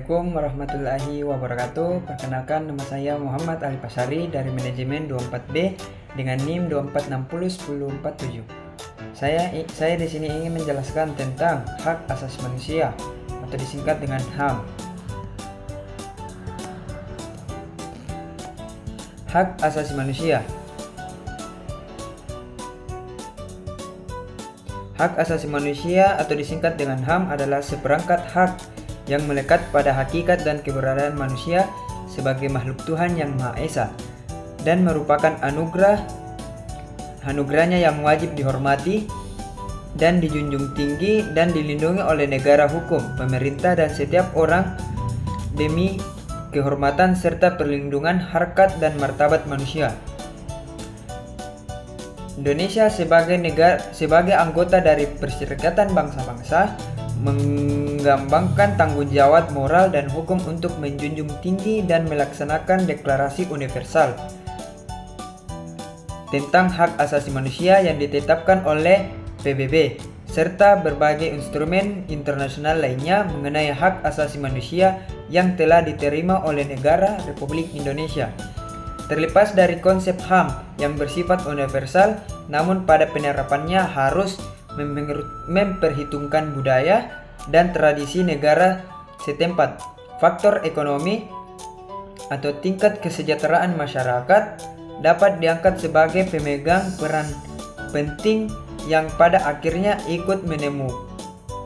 Assalamualaikum warahmatullahi wabarakatuh. Perkenalkan, nama saya Muhammad Ali Pasari dari Manajemen 24B dengan NIM 24601047. Saya di sini ingin menjelaskan tentang hak asasi manusia atau disingkat dengan HAM. Hak asasi manusia. Hak asasi manusia atau disingkat dengan HAM adalah seperangkat hak yang melekat pada hakikat dan keberadaan manusia sebagai makhluk Tuhan yang Maha Esa dan merupakan anugerahnya yang wajib dihormati dan dijunjung tinggi dan dilindungi oleh negara hukum, pemerintah, dan setiap orang demi kehormatan serta perlindungan harkat dan martabat manusia. Indonesia sebagai anggota dari Perserikatan Bangsa-Bangsa menggambangkan tanggung jawab moral dan hukum untuk menjunjung tinggi dan melaksanakan Deklarasi Universal tentang Hak Asasi Manusia yang ditetapkan oleh PBB serta berbagai instrumen internasional lainnya mengenai hak asasi manusia yang telah diterima oleh negara Republik Indonesia. Terlepas dari konsep HAM yang bersifat universal, namun pada penerapannya harus memperhitungkan budaya dan tradisi negara setempat, faktor ekonomi atau tingkat kesejahteraan masyarakat dapat diangkat sebagai pemegang peran penting yang pada akhirnya ikut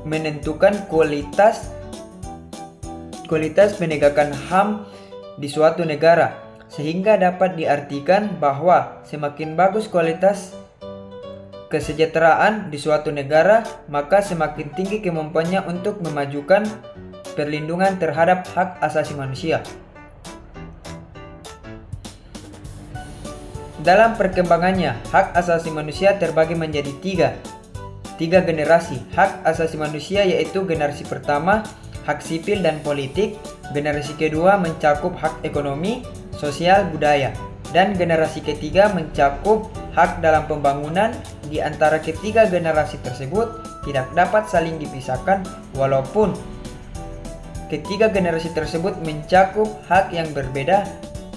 menentukan kualitas penegakan HAM di suatu negara, sehingga dapat diartikan bahwa semakin bagus kualitas kesejahteraan di suatu negara, maka semakin tinggi kemampuannya untuk memajukan perlindungan terhadap hak asasi manusia. Dalam perkembangannya, hak asasi manusia terbagi menjadi tiga generasi hak asasi manusia, yaitu generasi pertama, hak sipil dan politik, generasi kedua mencakup hak ekonomi, sosial, budaya, dan generasi ketiga mencakup hak dalam pembangunan. Di antara ketiga generasi tersebut tidak dapat saling dipisahkan walaupun ketiga generasi tersebut mencakup hak yang berbeda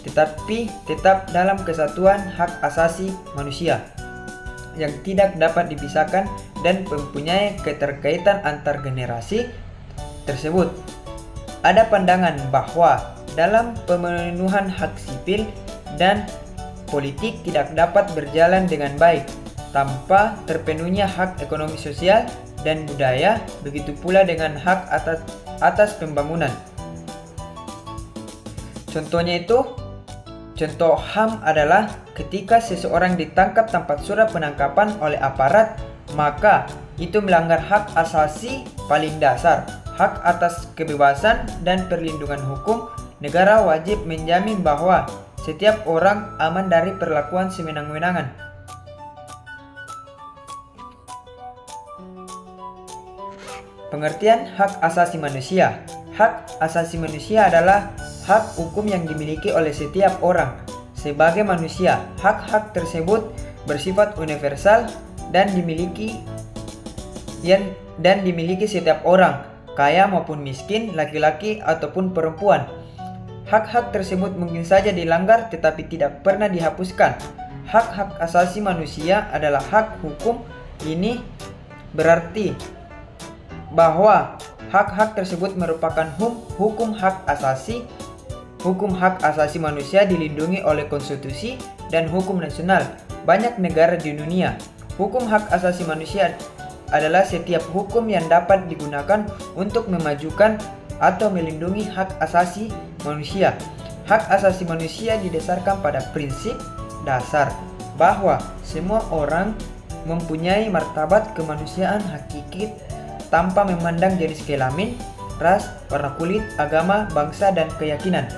tetapi tetap dalam kesatuan hak asasi manusia yang tidak dapat dipisahkan dan mempunyai keterkaitan antar generasi tersebut. Ada pandangan bahwa dalam pemenuhan hak sipil dan politik tidak dapat berjalan dengan baik tanpa terpenuhnya hak ekonomi, sosial, dan budaya, begitu pula dengan hak atas pembangunan. Contoh HAM adalah ketika seseorang ditangkap tanpa surat penangkapan oleh aparat, maka itu melanggar hak asasi paling dasar, hak atas kebebasan dan perlindungan hukum. Negara wajib menjamin bahwa setiap orang aman dari perlakuan sewenang-wenangan. Pengertian hak asasi manusia. Hak asasi manusia adalah hak hukum yang dimiliki oleh setiap orang sebagai manusia. Hak-hak tersebut bersifat universal dan dimiliki setiap orang, kaya maupun miskin, laki-laki ataupun perempuan. Hak-hak tersebut mungkin saja dilanggar tetapi tidak pernah dihapuskan. Hak-hak asasi manusia adalah hak hukum. Ini berarti bahwa hak-hak tersebut merupakan hukum hak asasi. Hukum hak asasi manusia dilindungi oleh konstitusi dan hukum nasional banyak negara di dunia. Hukum hak asasi manusia adalah setiap hukum yang dapat digunakan untuk memajukan atau melindungi hak asasi manusia. Hak asasi manusia didasarkan pada prinsip dasar bahwa semua orang mempunyai martabat kemanusiaan hakiki tanpa memandang jenis kelamin, ras, warna kulit, agama, bangsa, dan keyakinan.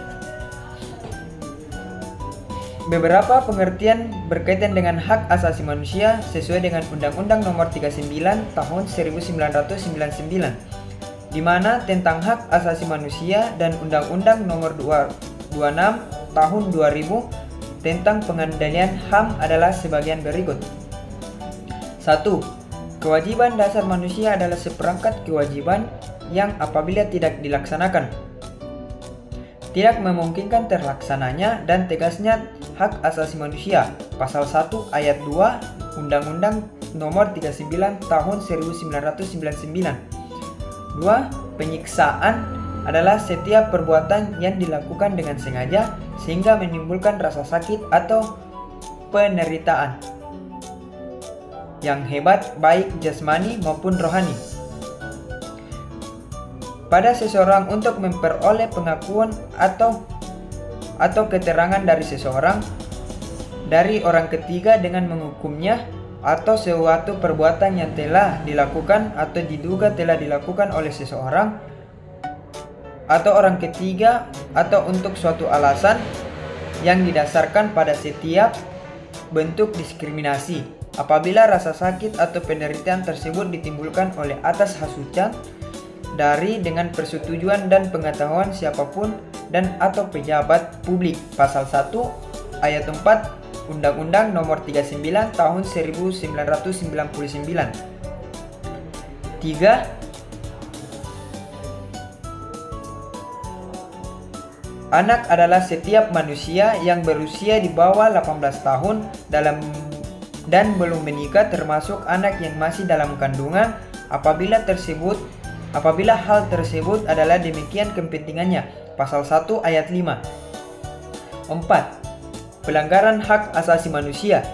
Beberapa pengertian berkaitan dengan hak asasi manusia sesuai dengan Undang-Undang Nomor 39 Tahun 1999, di mana tentang hak asasi manusia, dan Undang-Undang Nomor 26 Tahun 2000 tentang pengendalian HAM adalah sebagian berikut. 1. Kewajiban dasar manusia adalah seperangkat kewajiban yang apabila tidak dilaksanakan tidak memungkinkan terlaksananya dan tegasnya hak asasi manusia. Pasal 1 ayat 2 Undang-Undang Nomor 39 Tahun 1999. 2. Penyiksaan adalah setiap perbuatan yang dilakukan dengan sengaja sehingga menimbulkan rasa sakit atau penderitaan yang hebat baik jasmani maupun rohani pada seseorang untuk memperoleh pengakuan atau keterangan dari seseorang dari orang ketiga dengan menghukumnya atau suatu perbuatan yang telah dilakukan atau diduga telah dilakukan oleh seseorang atau orang ketiga atau untuk suatu alasan yang didasarkan pada setiap bentuk diskriminasi apabila rasa sakit atau penderitaan tersebut ditimbulkan oleh atas hasutan dari dengan persetujuan dan pengetahuan siapapun dan atau pejabat publik. Pasal 1 ayat 4 Undang-Undang Nomor 39 Tahun 1999. 3. Anak adalah setiap manusia yang berusia di bawah 18 tahun dan belum menikah, termasuk anak yang masih dalam kandungan apabila hal tersebut adalah demikian kepentingannya. Pasal 1 ayat 5. 4. Pelanggaran hak asasi manusia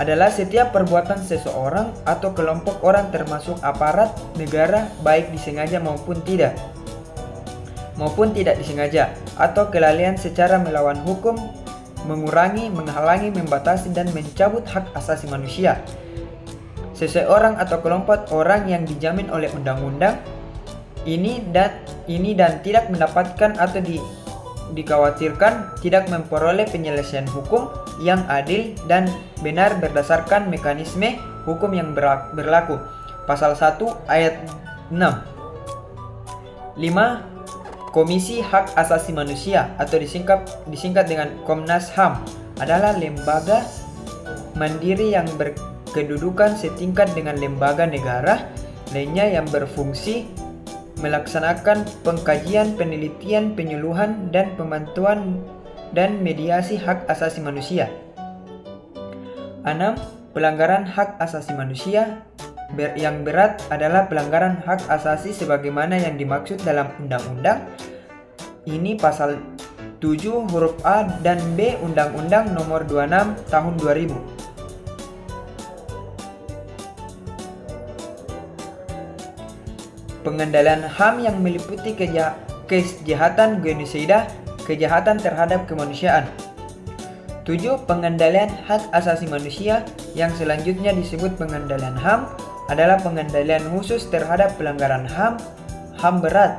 adalah setiap perbuatan seseorang atau kelompok orang termasuk aparat negara baik disengaja maupun tidak disengaja atau kelalaian secara melawan hukum, mengurangi, menghalangi, membatasi dan mencabut hak asasi manusia seseorang atau kelompok orang yang dijamin oleh undang-undang ini dan tidak mendapatkan atau dikhawatirkan tidak memperoleh penyelesaian hukum yang adil dan benar berdasarkan mekanisme hukum yang berlaku. Pasal 1 ayat 6. 5. Komisi Hak Asasi Manusia atau disingkat dengan Komnas HAM adalah lembaga mandiri yang berkedudukan setingkat dengan lembaga negara lainnya yang berfungsi melaksanakan pengkajian, penelitian, penyuluhan, dan pemantauan dan mediasi hak asasi manusia. 6. Pelanggaran hak asasi manusia yang berat adalah pelanggaran hak asasi sebagaimana yang dimaksud dalam undang-undang. Ini pasal 7 huruf A dan B Undang-Undang Nomor 26 Tahun 2000. Pengendalian HAM yang meliputi kejahatan genosida, kejahatan terhadap kemanusiaan. 7. Pengendalian hak asasi manusia yang selanjutnya disebut pengendalian HAM adalah pengendalian khusus terhadap pelanggaran HAM berat,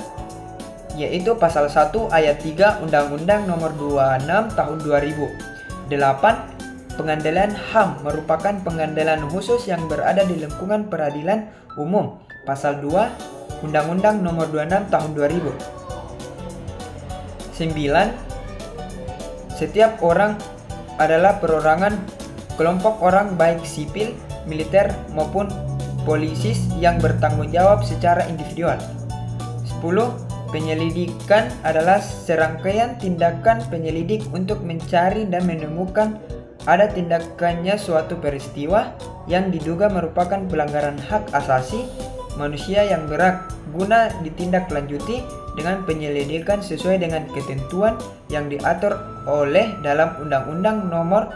yaitu pasal 1 ayat 3 Undang-Undang Nomor 26 Tahun 2000. 8. Pengendalian HAM merupakan pengendalian khusus yang berada di lingkungan peradilan umum. Pasal 2 Undang-Undang Nomor 26 Tahun 2000. 9. Setiap orang adalah perorangan kelompok orang baik sipil, militer maupun polisis yang bertanggung jawab secara individual. 10. Penyelidikan adalah serangkaian tindakan penyelidik untuk mencari dan menemukan ada tindakannya suatu peristiwa yang diduga merupakan pelanggaran hak asasi manusia yang berat guna ditindaklanjuti dengan penyelidikan sesuai dengan ketentuan yang diatur oleh dalam Undang-Undang Nomor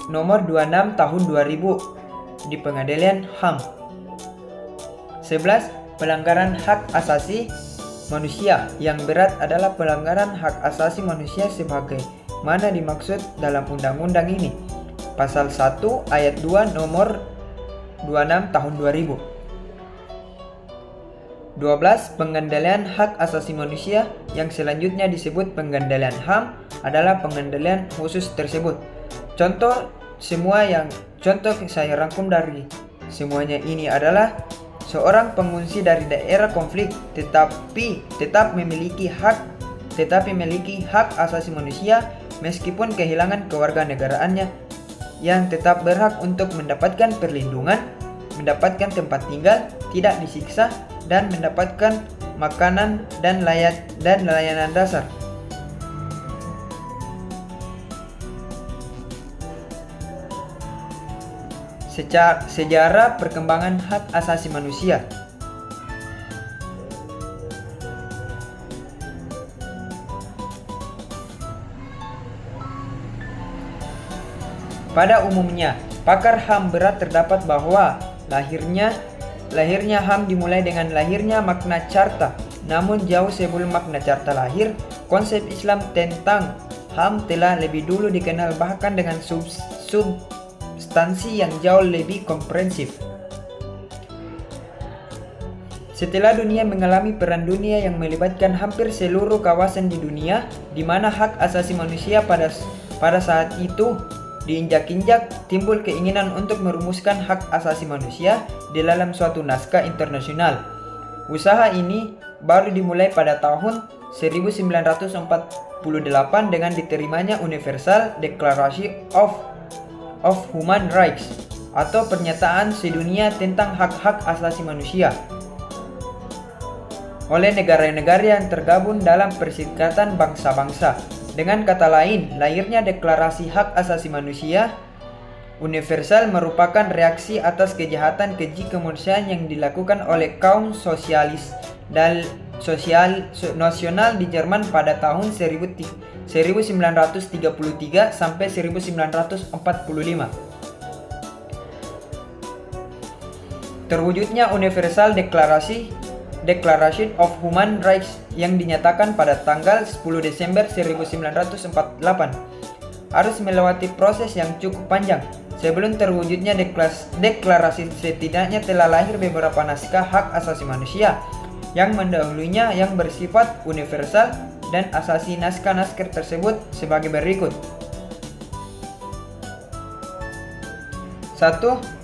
26 Tahun 2000 di Pengadilan HAM. 11. Pelanggaran hak asasi manusia yang berat adalah pelanggaran hak asasi manusia sebagaimana dimaksud dalam undang-undang ini. Pasal 1 ayat 2 Nomor 26 Tahun 2000. 12. Pengendalian hak asasi manusia yang selanjutnya disebut pengendalian HAM adalah pengendalian khusus tersebut. Contoh saya rangkum dari semuanya ini adalah seorang pengungsi dari daerah konflik tetap memiliki hak asasi manusia meskipun kehilangan kewarganegaraannya yang tetap berhak untuk mendapatkan perlindungan, mendapatkan tempat tinggal, tidak disiksa, dan mendapatkan makanan, dan layanan dasar. Sejarah perkembangan hak asasi manusia. Pada umumnya, pakar HAM berat terdapat bahwa lahirnya HAM dimulai dengan lahirnya Magna Carta. Namun jauh sebelum Magna Carta lahir, konsep Islam tentang HAM telah lebih dulu dikenal, bahkan dengan substansi yang jauh lebih komprehensif. Setelah dunia mengalami perang dunia yang melibatkan hampir seluruh kawasan di dunia, di mana hak asasi manusia pada saat itu diinjak-injak, timbul keinginan untuk merumuskan hak asasi manusia di dalam suatu naskah internasional. Usaha ini baru dimulai pada tahun 1948 dengan diterimanya Universal Declaration of Human Rights atau pernyataan sedunia tentang hak-hak asasi manusia oleh negara-negara yang tergabung dalam Perserikatan Bangsa-Bangsa. Dengan kata lain, lahirnya Deklarasi Hak Asasi Manusia Universal merupakan reaksi atas kejahatan keji kemanusiaan yang dilakukan oleh kaum sosialis dan nasional di Jerman pada tahun 1933 sampai 1945. Terwujudnya Universal Declaration of Human Rights yang dinyatakan pada tanggal 10 Desember 1948 harus melewati proses yang cukup panjang. Sebelum terwujudnya deklarasi, setidaknya telah lahir beberapa naskah hak asasi manusia yang mendahulunya yang bersifat universal dan asasi. Naskah-naskah tersebut sebagai berikut. 1.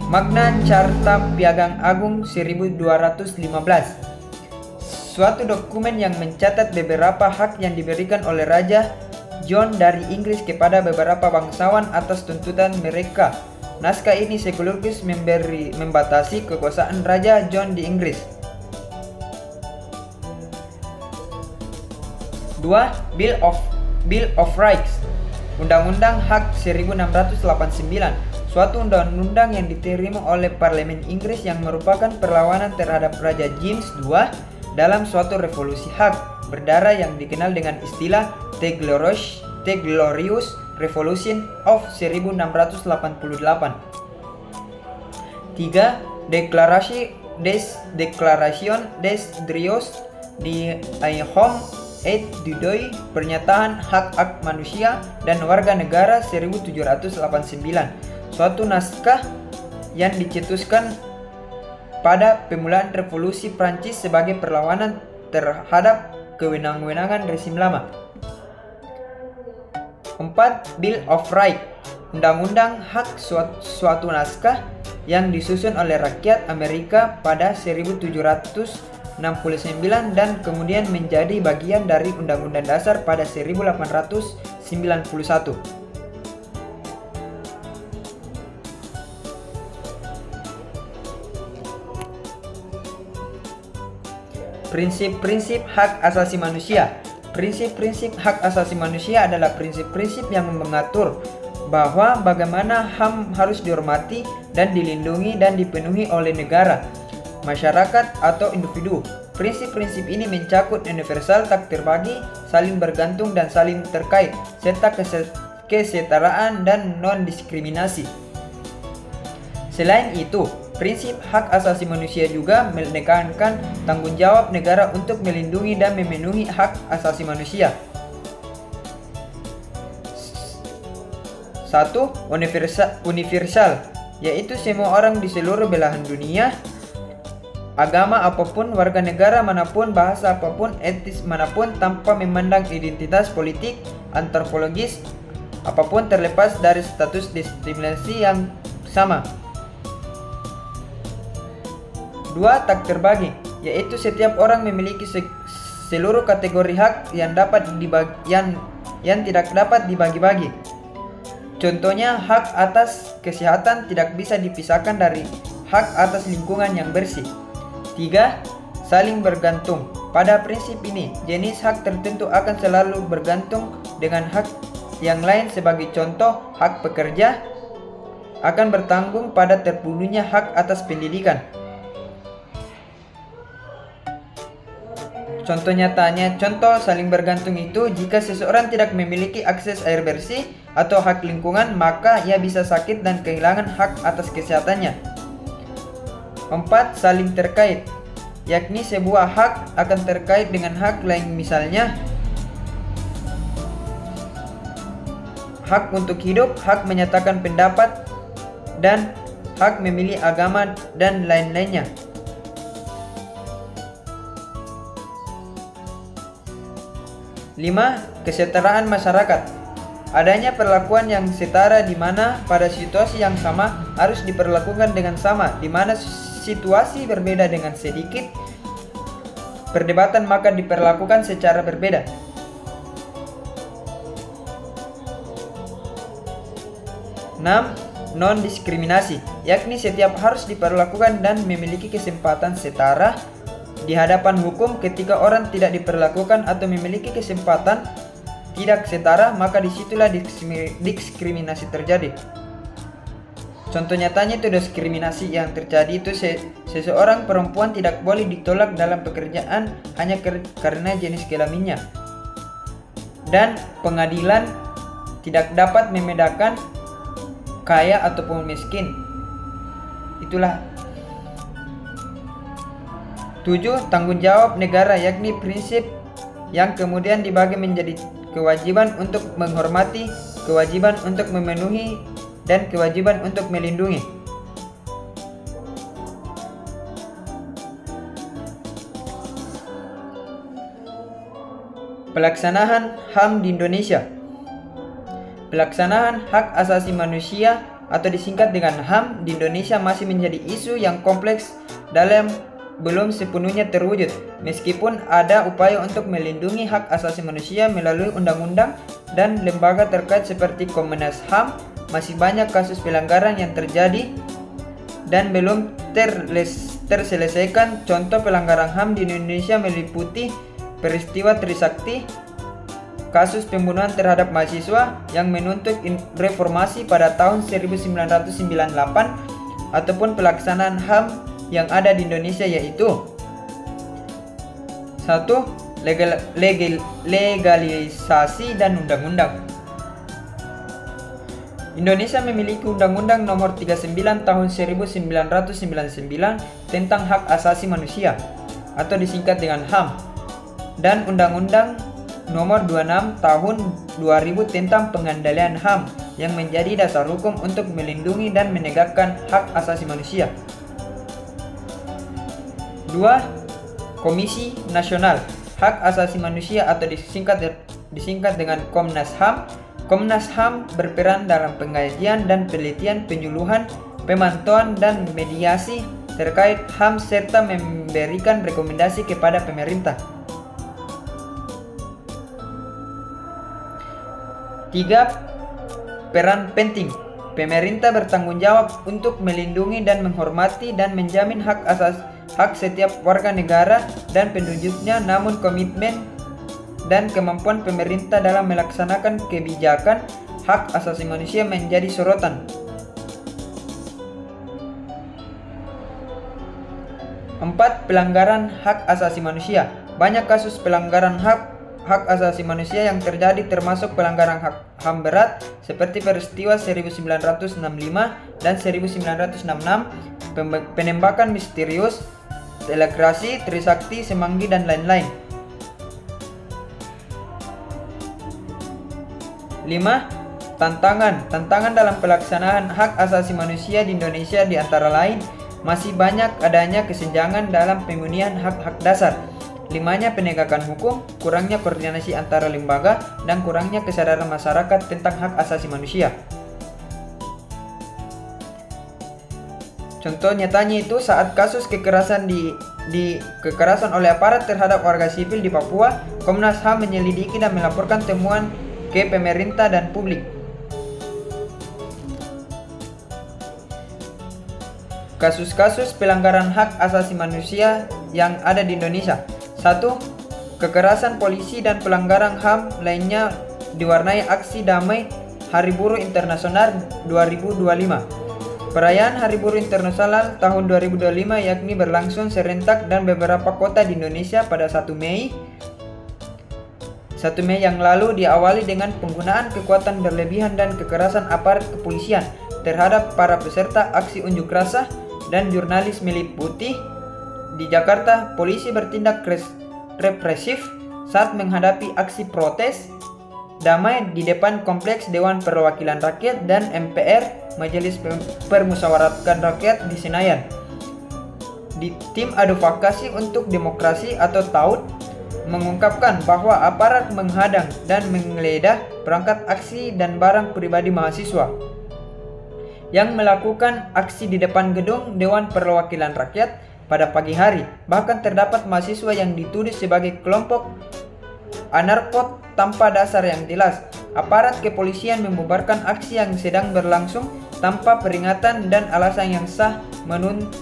Magna Carta Piagam Agung 1215, suatu dokumen yang mencatat beberapa hak yang diberikan oleh Raja John dari Inggris kepada beberapa bangsawan atas tuntutan mereka. Naskah ini sekaligus membatasi kekuasaan Raja John di Inggris. 2. Bill of Rights, Undang-Undang Hak 1689, suatu undang-undang yang diterima oleh Parlemen Inggris yang merupakan perlawanan terhadap Raja James II dalam suatu revolusi hak berdarah yang dikenal dengan istilah The Glorious Revolution of 1688. 3. Declaration des Droits de l'Homme et du Citoyen, Pernyataan Hak-Hak Manusia dan Warga Negara 1789, suatu naskah yang dicetuskan pada pemulaan revolusi Prancis sebagai perlawanan terhadap kewenangan rezim lama. 4. Bill of Rights, Undang-Undang Hak, suatu naskah yang disusun oleh rakyat Amerika pada 1769 dan kemudian menjadi bagian dari Undang-Undang Dasar pada 1891. Prinsip-prinsip hak asasi manusia. Prinsip-prinsip hak asasi manusia adalah prinsip-prinsip yang mengatur bahwa bagaimana HAM harus dihormati dan dilindungi dan dipenuhi oleh negara, masyarakat, atau individu. Prinsip-prinsip ini mencakup universal, tak terbagi, saling bergantung dan saling terkait, serta kesetaraan dan non-diskriminasi. Selain itu, prinsip hak asasi manusia juga menekankan tanggung jawab negara untuk melindungi dan memenuhi hak asasi manusia. 1. Universal, yaitu semua orang di seluruh belahan dunia, agama apapun, warga negara manapun, bahasa apapun, etnis manapun, tanpa memandang identitas politik, antropologis apapun, terlepas dari status diskriminasi yang sama. 2. Tak terbagi, yaitu setiap orang memiliki seluruh kategori hak yang tidak dapat dibagi-bagi. Contohnya, hak atas kesehatan tidak bisa dipisahkan dari hak atas lingkungan yang bersih. 3. Saling bergantung. Pada prinsip ini, jenis hak tertentu akan selalu bergantung dengan hak yang lain. Sebagai contoh, hak pekerja akan bertanggung pada terpenuhinya hak atas pendidikan. Contoh nyatanya, contoh saling bergantung itu jika seseorang tidak memiliki akses air bersih atau hak lingkungan, maka ia bisa sakit dan kehilangan hak atas kesehatannya. 4. Saling terkait, yakni sebuah hak akan terkait dengan hak lain, misalnya hak untuk hidup, hak menyatakan pendapat, dan hak memilih agama, dan lain-lainnya. 5. Kesetaraan masyarakat. Adanya perlakuan yang setara di mana pada situasi yang sama harus diperlakukan dengan sama, di mana situasi berbeda dengan sedikit perdebatan maka diperlakukan secara berbeda. 6. Non-diskriminasi, yakni setiap harus diperlakukan dan memiliki kesempatan setara di hadapan hukum. Ketika orang tidak diperlakukan atau memiliki kesempatan tidak setara, maka disitulah diskriminasi terjadi. Contoh nyatanya itu diskriminasi yang terjadi itu seseorang perempuan tidak boleh ditolak dalam pekerjaan hanya karena jenis kelaminnya, dan pengadilan tidak dapat membedakan kaya ataupun miskin. Itulah. 7. Tanggung jawab negara, yakni prinsip yang kemudian dibagi menjadi kewajiban untuk menghormati, kewajiban untuk memenuhi, dan kewajiban untuk melindungi. Pelaksanaan HAM di Indonesia. Pelaksanaan hak asasi manusia atau disingkat dengan HAM di Indonesia masih menjadi isu yang kompleks dalam belum sepenuhnya terwujud. Meskipun ada upaya untuk melindungi hak asasi manusia melalui undang-undang dan lembaga terkait seperti Komnas HAM, masih banyak kasus pelanggaran yang terjadi dan belum terselesaikan. Contoh pelanggaran HAM di Indonesia meliputi peristiwa Trisakti, kasus pembunuhan terhadap mahasiswa yang menuntut reformasi pada tahun 1998, ataupun pelaksanaan HAM yang ada di Indonesia, yaitu 1. Legalisasi dan undang-undang. Indonesia memiliki Undang-Undang Nomor 39 Tahun 1999 tentang Hak Asasi Manusia atau disingkat dengan HAM, dan Undang-Undang Nomor 26 Tahun 2000 tentang Pengendalian HAM yang menjadi dasar hukum untuk melindungi dan menegakkan hak asasi manusia. 2. Komisi Nasional Hak Asasi Manusia atau disingkat dengan Komnas HAM. Komnas HAM berperan dalam pengkajian dan penelitian, penyuluhan, pemantauan, dan mediasi terkait HAM serta memberikan rekomendasi kepada pemerintah. 3. Peran penting. Pemerintah bertanggung jawab untuk melindungi dan menghormati dan menjamin hak setiap warga negara dan penduduknya, namun komitmen dan kemampuan pemerintah dalam melaksanakan kebijakan hak asasi manusia menjadi sorotan. 4. Pelanggaran hak asasi manusia. Banyak kasus pelanggaran hak asasi manusia yang terjadi, termasuk pelanggaran hak HAM berat seperti peristiwa 1965 dan 1966, penembakan misterius, telegrasi, Trisakti, Semanggi, dan lain-lain. 5. Tantangan dalam pelaksanaan hak asasi manusia di Indonesia di antara lain masih banyak adanya kesenjangan dalam pemenuhan hak-hak dasar, lemahnya penegakan hukum, kurangnya koordinasi antara lembaga, dan kurangnya kesadaran masyarakat tentang hak asasi manusia. Contoh nyatanya itu saat kasus kekerasan kekerasan oleh aparat terhadap warga sipil di Papua, Komnas HAM menyelidiki dan melaporkan temuan ke pemerintah dan publik. Kasus-kasus pelanggaran hak asasi manusia yang ada di Indonesia. 1. Kekerasan polisi dan pelanggaran HAM lainnya diwarnai aksi damai Hari Buruh Internasional 2025. Perayaan Hari Buruh Internasional tahun 2025 yakni berlangsung serentak dan beberapa kota di Indonesia pada 1 Mei yang lalu diawali dengan penggunaan kekuatan berlebihan dan kekerasan aparat kepolisian terhadap para peserta aksi unjuk rasa dan jurnalis meliputi. Di Jakarta, polisi bertindak represif saat menghadapi aksi protes damai di depan Kompleks Dewan Perwakilan Rakyat dan MPR Majelis Permusyawaratan Rakyat di Senayan. Di Tim Advokasi untuk Demokrasi atau TAUD mengungkapkan bahwa aparat menghadang dan menggeledah perangkat aksi dan barang pribadi mahasiswa yang melakukan aksi di depan gedung Dewan Perwakilan Rakyat pada pagi hari. Bahkan terdapat mahasiswa yang dituduh sebagai kelompok anarkot tanpa dasar yang jelas. Aparat kepolisian membubarkan aksi yang sedang berlangsung tanpa peringatan dan alasan yang sah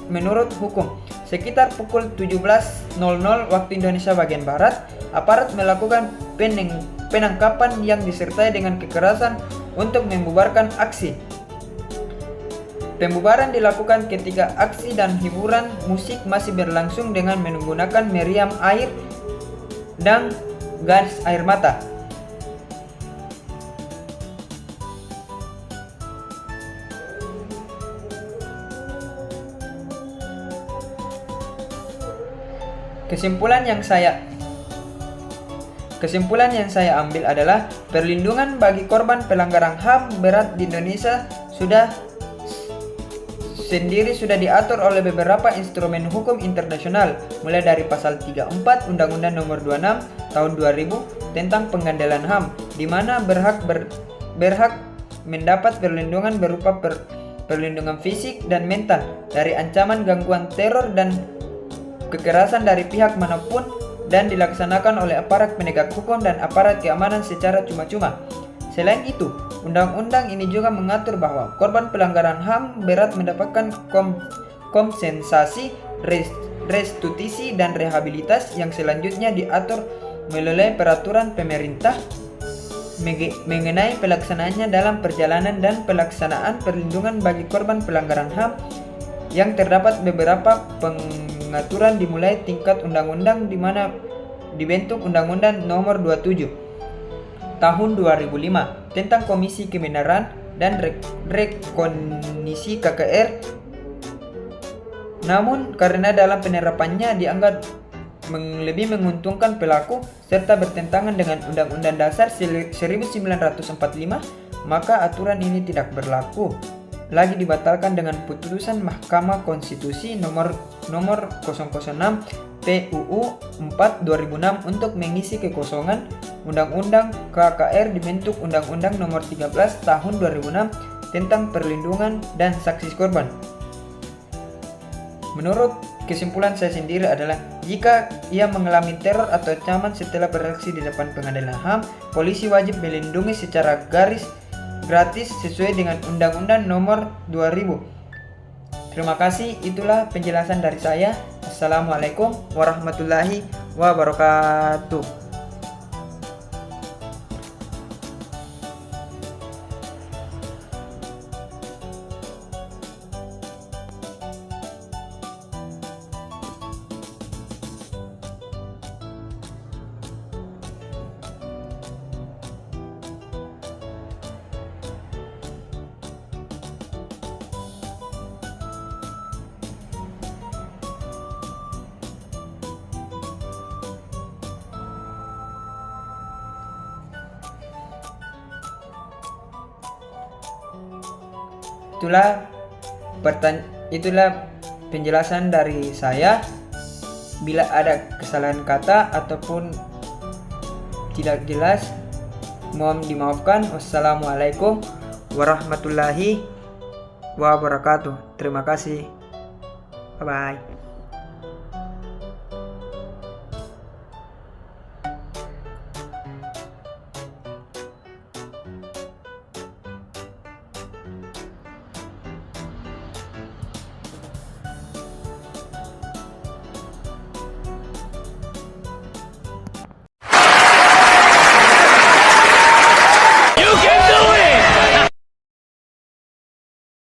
menurut hukum. Sekitar pukul 17.00 waktu Indonesia bagian Barat, aparat melakukan penangkapan yang disertai dengan kekerasan untuk membubarkan aksi. Pembubaran dilakukan ketika aksi dan hiburan musik masih berlangsung dengan menggunakan meriam air dan gas air mata. Kesimpulan yang saya ambil adalah perlindungan bagi korban pelanggaran HAM berat di Indonesia sudah diatur oleh beberapa instrumen hukum internasional, mulai dari pasal 34 Undang-Undang Nomor 26 Tahun 2000 tentang Pengadilan HAM, di mana berhak mendapat perlindungan berupa perlindungan fisik dan mental dari ancaman gangguan teror dan kekerasan dari pihak manapun, dan dilaksanakan oleh aparat penegak hukum dan aparat keamanan secara cuma-cuma. Selain itu, undang-undang ini juga mengatur bahwa korban pelanggaran HAM berat mendapatkan kompensasi, restitusi, dan rehabilitas yang selanjutnya diatur melalui peraturan pemerintah mengenai pelaksanaannya dalam perjalanan dan pelaksanaan perlindungan bagi korban pelanggaran HAM yang terdapat beberapa pengaturan dimulai tingkat undang-undang, di mana dibentuk Undang-Undang Nomor 27 Tahun 2005 tentang Komisi Kebenaran dan Rekonsilisi KKR. Namun karena dalam penerapannya dianggap lebih menguntungkan pelaku serta bertentangan dengan Undang-Undang Dasar 1945, maka aturan ini tidak berlaku lagi, dibatalkan dengan putusan Mahkamah Konstitusi nomor 006 PUU 4 2006 untuk mengisi kekosongan Undang-Undang KKR dibentuk Undang-Undang Nomor 13 Tahun 2006 tentang perlindungan dan saksi korban. Menurut kesimpulan saya sendiri adalah, jika ia mengalami teror atau ancaman setelah beraksi di depan pengadilan HAM, polisi wajib melindungi secara gratis sesuai dengan Undang-Undang Nomor 2000. Terima kasih, itulah penjelasan dari saya. Assalamualaikum warahmatullahi wabarakatuh. Itulah penjelasan dari saya. Bila ada kesalahan kata ataupun tidak jelas, mohon dimaafkan. Wassalamualaikum warahmatullahi wabarakatuh. Terima kasih. Bye bye.